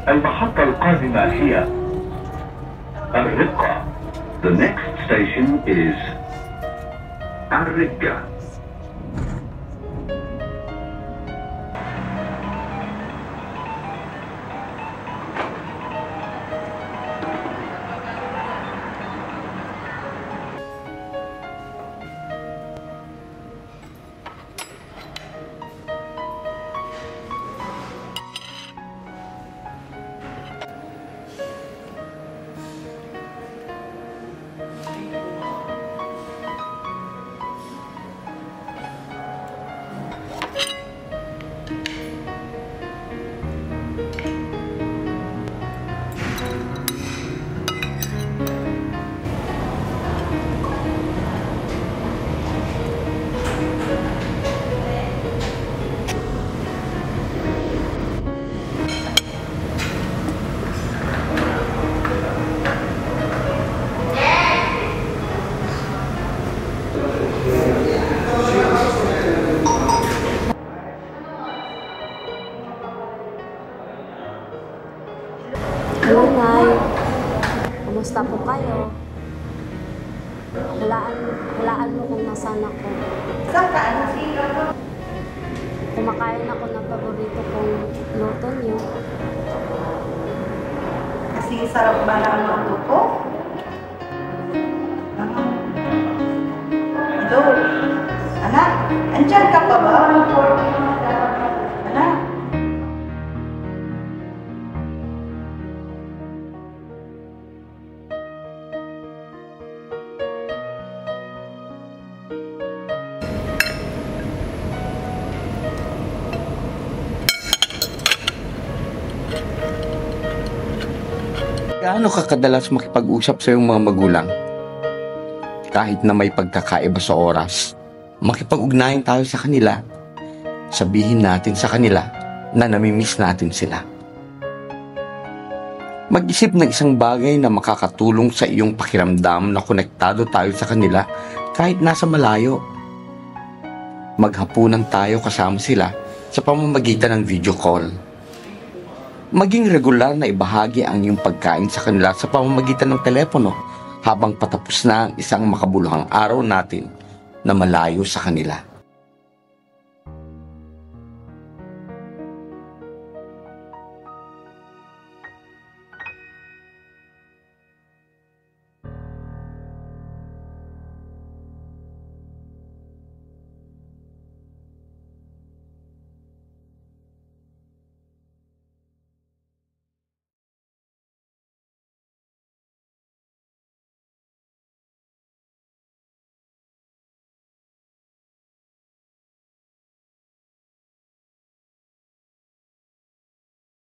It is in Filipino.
المحطة القادمة هي الرقة. The next station is الرقة. Hello, Nay. Kumusta po kayo? Hulaan mo kung nasaan ako. Saan ka? Anong sila mo? Kumakain ako ng paborito kong luto niyo. Kasi sarap ba ng luto ko? Idol, anak, andyan ka pa ba? Anak? Gaano ka kadalas makipag-usap sa iyong mga magulang? Kahit na may pagkakaiba sa oras, makipag-ugnayan tayo sa kanila. Sabihin natin sa kanila na namimiss natin sila. Mag-isip ng isang bagay na makakatulong sa iyong pakiramdam na konektado tayo sa kanila kahit nasa malayo. Maghapunan tayo kasama sila sa pamamagitan ng video call. Maging regular na ibahagi ang iyong pagkain sa kanila sa pamamagitan ng telepono habang patapos na ang isang makabuluhang araw natin na malayo sa kanila.